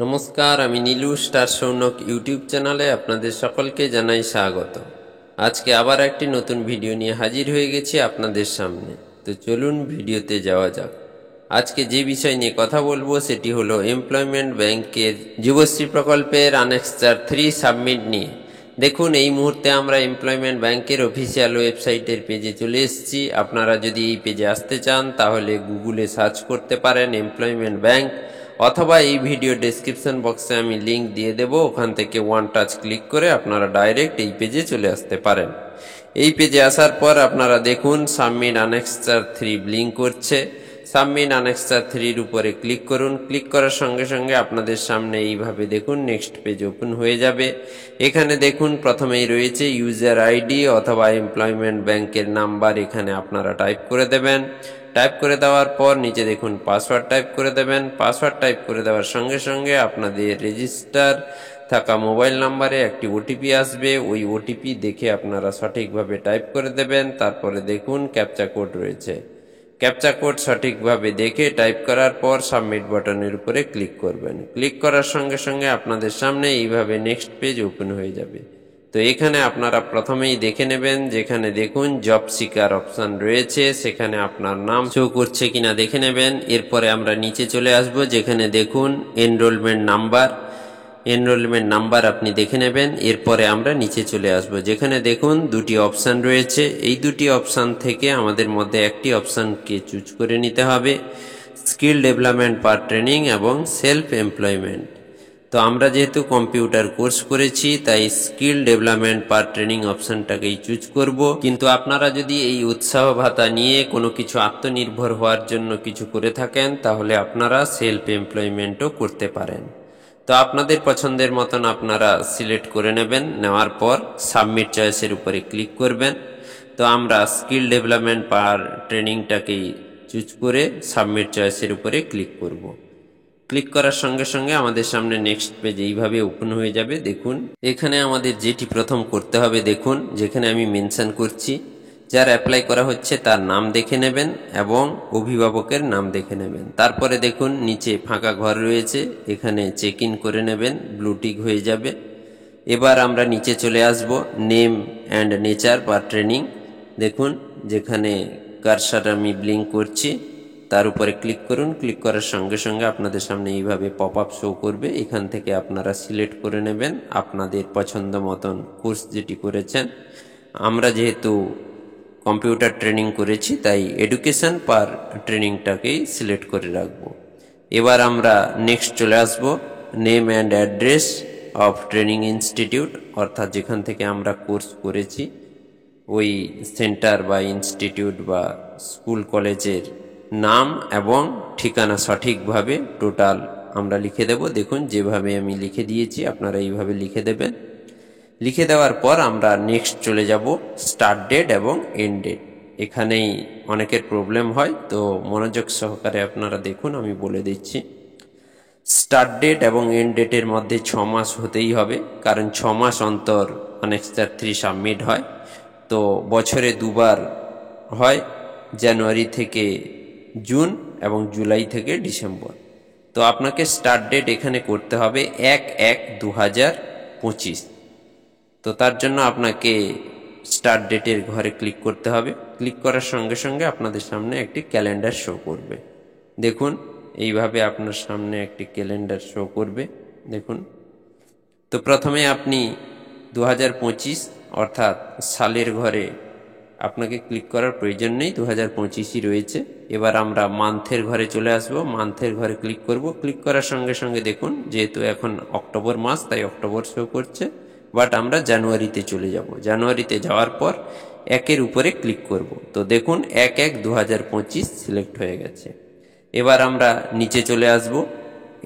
নমস্কার, আমি Nilu star Sounak YouTube চ্যানেলে আপনাদের সকলকে জানাই স্বাগত। আজকে আবার একটি নতুন ভিডিও নিয়ে হাজির হয়ে গেছি আপনাদের সামনে। তো চলুন ভিডিওতে যাওয়া যাক। আজকে যে বিষয় নিয়ে কথা বলবো সেটি হলো এমপ্লয়মেন্ট ব্যাংকের যুবশ্রী প্রকল্পের আনেক্সার 3 সাবমিট নিয়ে। দেখুন, এই মুহূর্তে আমরা এমপ্লয়মেন্ট ব্যাংকের অফিসিয়াল ওয়েবসাইটের পেজে চলে এসেছি। আপনারা যদি এই পেজে আসতে চান তাহলে গুগলে সার্চ করতে পারেন এমপ্লয়মেন্ট ব্যাংক, অথবা এই ভিডিও ডেসক্রিপশন বক্সে আমি লিংক দিয়ে দেব। ওখান থেকে ওয়ান টাচ ক্লিক করে আপনারা ডাইরেক্ট এই পেজে চলে আসতে পারেন। এই পেজে আসার পর আপনারা দেখুন সাবমিট আনেক্সার 3 ব্লিঙ্ক করছে। সাবমিট আনেক্সার 3 উপরে ক্লিক করুন। ক্লিক করার সঙ্গে সঙ্গে আপনাদের সামনে এইভাবে দেখুন নেক্সট পেজ ওপেন হয়ে যাবে। এখানে দেখুন প্রথমেই রয়েছে ইউজার আইডি অথবা এমপ্লয়মেন্ট ব্যাংকের নাম্বার, এখানে আপনারা টাইপ করে দেবেন। টাইপ করে দেওয়ার পর নিচে দেখুন পাসওয়ার্ড টাইপ করে দেবেন। পাসওয়ার্ড টাইপ করে দেওয়ার সঙ্গে সঙ্গে আপনাদের রেজিস্টার থাকা মোবাইল নাম্বারে একটি ওটিপি আসবে। ওই ওটিপি দেখে আপনারা সঠিকভাবে টাইপ করে দেবেন। তারপরে দেখুন ক্যাপচা কোড রয়েছে। ক্যাপচা কোড সঠিকভাবে দেখে টাইপ করার পর সাবমিট বাটনের উপরে ক্লিক করবেন। ক্লিক করার সঙ্গে সঙ্গে আপনাদের সামনে এইভাবে নেক্সট পেজ ওপেন হয়ে যাবে। তো এখানে আপনারা প্রথমেই দেখে নেবেন, যেখানে দেখুন জব সিকার অপশন রয়েছে, সেখানে আপনার নাম শো করছে কিনা দেখে নেবেন। এরপরে আমরা নিচে চলে আসব, যেখানে দেখুন এনরোলমেন্ট নাম্বার আপনি দেখে নেবেন। এরপরে আমরা নিচে চলে আসব, যেখানে দেখুন দুটি অপশান রয়েছে। এই দুটি অপশান থেকে আমাদের মধ্যে একটি অপশানকে চুজ করে নিতে হবে, স্কিল ডেভেলপমেন্ট পার ট্রেনিং এবং সেলফ এমপ্লয়মেন্ট। তো আমরা যেহেতু কম্পিউটার কোর্স করেছি তাই স্কিল ডেভেলপমেন্ট পার ট্রেনিং অপশনটাকেই চুজ করব। কিন্তু আপনারা যদি এই উৎসাহ ভাতা নিয়ে কোনো কিছু আত্মনির্ভর হওয়ার জন্য কিছু করে থাকেন তাহলে আপনারা সেলফ এমপ্লয়মেন্টও করতে পারেন। তো আপনাদের পছন্দের মতন আপনারা সিলেক্ট করে নেবেন। নেওয়ার পর সাবমিট চয়েসের উপরে ক্লিক করবেন। তো আমরা স্কিল ডেভেলপমেন্ট পার ট্রেনিংটাকেই চুজ করে সাবমিট চয়েসের উপরে ক্লিক করব। ক্লিক করার সঙ্গে সঙ্গে আমাদের সামনে নেক্সট পেজ এইভাবে ওপেন হয়ে যাবে। দেখুন এখানে আমাদের যেটি প্রথম করতে হবে, দেখুন যেখানে আমি মেনশন করছি যার অ্যাপ্লাই করা হচ্ছে তার নাম দেখে নেবেন এবং অভিভাবকের নাম দেখে নেবেন। তারপরে দেখুন নিচে ফাঁকা ঘর রয়েছে, এখানে চেক ইন করে নেবেন, ব্লু টিক হয়ে যাবে। এবার আমরা নিচে চলে আসব, name and nature per training. দেখুন যেখানে কারসার আমি ব্লিঙ্ক করছি তার উপরে ক্লিক করুন। ক্লিক করার সঙ্গে সঙ্গে আপনাদের সামনে এইভাবে পপ আপ শো করবে। এখান থেকে আপনারা সিলেক্ট করে নেবেন আপনাদের পছন্দ মতন কোর্স যেটি করেছেন। আমরা যেহেতু কম্পিউটার ট্রেনিং করেছি তাই এডুকেশন পার ট্রেনিংটাকেই সিলেক্ট করে রাখব। এবার আমরা নেক্সট চলে আসব, name and address of training institute, অর্থাৎ যেখান থেকে আমরা কোর্স করেছি ওই সেন্টার বা ইনস্টিটিউট বা স্কুল কলেজের নাম এবং ঠিকানা সঠিকভাবে টোটাল আমরা লিখে দেব। দেখুন যেভাবে আমি লিখে দিয়েছি আপনারা এইভাবে লিখে দেবেন। লিখে দেওয়ার পর আমরা নেক্সট চলে যাব স্টার্ট ডেট এবং এন্ড ডেট। এখানেই অনেকের প্রবলেম হয়, তো মনোযোগ সহকারে আপনারা দেখুন, আমি বলে দিচ্ছি। স্টার্ট ডেট এবং এন্ড ডেটের মধ্যে 6 মাস হতেই হবে, কারণ 6 মাস অন্তর আনেক্সার 3 সাবমিট হয়। তো বছরে দুবার হয়, জানুয়ারি থেকে জুন এবং জুলাই থেকে ডিসেম্বর। তো আপনাকে স্টার্ট ডেট এখানে করতে হবে 1/1/2025। তো তার জন্য আপনাকে স্টার্ট ডেটের ঘরে ক্লিক করতে হবে। ক্লিক করার সঙ্গে সঙ্গে আপনাদের সামনে একটি ক্যালেন্ডার শো করবে। দেখুন এইভাবে আপনার সামনে একটি ক্যালেন্ডার শো করবে। দেখুন, তো প্রথমে আপনি 2025 অর্থাৎ সালের ঘরে আপনাকে ক্লিক করার প্রয়োজন নেই, 2025ই রয়েছে। এবার আমরা মান্থের ঘরে চলে আসব, মান্থের ঘরে ক্লিক করব। ক্লিক করার সঙ্গে সঙ্গে দেখুন যেহেতু এখন অক্টোবর মাস তাই অক্টোবর শো করছে, বাট আমরা জানুয়ারিতে চলে যাব। জানুয়ারিতে যাওয়ার পর 1-এর উপরে ক্লিক করব। তো দেখুন 1/1/2025 সিলেক্ট হয়ে গেছে। এবার আমরা নিচে চলে আসব,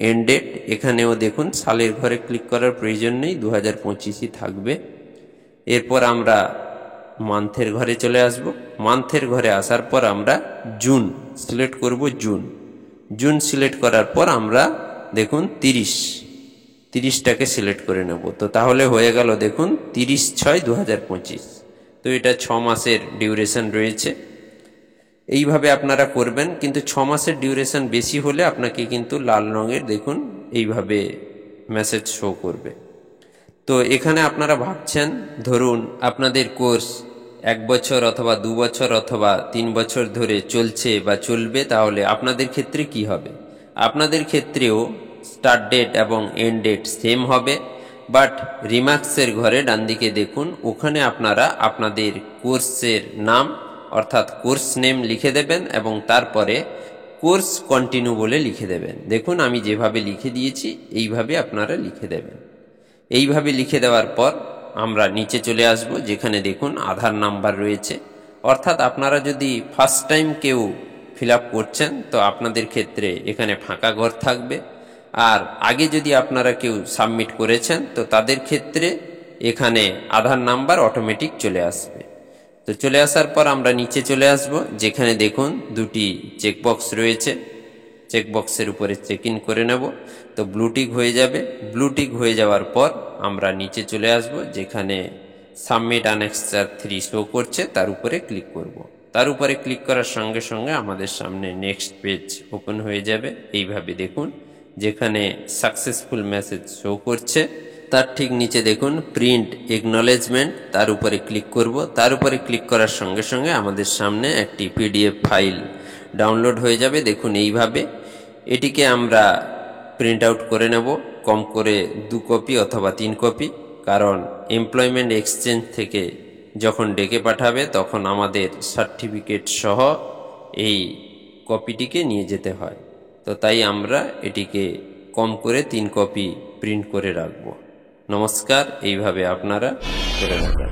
এন্ড ডেট। এখানেও দেখুন সালের ঘরে ক্লিক করার প্রয়োজন নেই, 2025ই থাকবে। এরপর আমরা মান্থের ঘরে চলে আসব। মান্থের ঘরে আসার পর আমরা জুন সিলেক্ট করব। জুন সিলেক্ট করার পর আমরা দেখুন 30টাকে সিলেক্ট করে নেব। তো তাহলে হয়ে গেল দেখুন 30/6/2025। তো এটা 6 মাসের ডিউরেশন রয়েছে। এইভাবে আপনারা করবেন, কিন্তু 6 মাসের ডিউরেশন বেশি হলে আপনাকে কিন্তু লাল রঙের দেখুন এইভাবে মেসেজ শো করবে। তো এখানে আপনারা ভাবছেন ধরুন আপনাদের কোর্স 1 বছর অথবা 2 বছর অথবা 3 বছর ধরে চলছে বা চলবে, তাহলে আপনাদের ক্ষেত্রে কি হবে? আপনাদের ক্ষেত্রেও স্টার্ট ডেট এবং এন্ড ডেট সেম হবে, বাট রিমার্কসের ঘরে ডান দিকে দেখুন, ওখানে আপনারা আপনাদের কোর্সের নাম অর্থাৎ কোর্স নেম লিখে দেবেন এবং তারপরে কোর্স কন্টিনিউ বলে লিখে দেবেন। দেখুন আমি যেভাবে লিখে দিয়েছি এইভাবে আপনারা লিখে দেবেন। এইভাবে লিখে দেওয়ার পর আমরা নিচে চলে আসব, যেখানে দেখুন আধার নাম্বার রয়েছে। অর্থাৎ আপনারা যদি ফার্স্ট টাইম কেউ ফিল আপ করছেন তো আপনাদের ক্ষেত্রে এখানে ফাঁকা ঘর থাকবে, আর আগে যদি আপনারা কেউ সাবমিট করেছেন তো তাদের ক্ষেত্রে এখানে আধার নাম্বার অটোমেটিক চলে আসবে। তো চলে আসার পর আমরা নিচে চলে আসব, যেখানে দেখুন দুটি চেকবক্স রয়েছে। চেকবক্সের উপরে চেক ইন করে নেব, তো ব্লুটিক হয়ে যাবে। ব্লুটিক হয়ে যাওয়ার পর আমরা নিচে চলে আসব, যেখানে সাবমিট আনেক্সার 3 শো করছে, তার উপরে ক্লিক করব। তার উপরে ক্লিক করার সঙ্গে সঙ্গে আমাদের সামনে নেক্সট পেজ ওপেন হয়ে যাবে। এইভাবে দেখুন, যেখানে সাকসেসফুল মেসেজ শো করছে, তার ঠিক নিচে দেখুন প্রিন্ট একনলেজমেন্ট, তার উপরে ক্লিক করব। তার উপরে ক্লিক করার সঙ্গে সঙ্গে আমাদের সামনে একটি পিডিএফ ফাইল ডাউনলোড হয়ে যাবে। দেখুন এইভাবে এটিকে আমরা প্রিন্ট আউট করে নেব, কম করে 2 কপি অথবা 3 কপি, কারণ এমপ্লয়মেন্ট এক্সচেঞ্জ থেকে যখন ডেকে পাঠাবে তখন আমাদের সার্টিফিকেট সহ এই কপিটিকে নিয়ে যেতে হয়। তো তাই আমরা এটিকে কম করে 3 কপি প্রিন্ট করে রাখব। নমস্কার, এইভাবে আপনারা করে রাখবেন।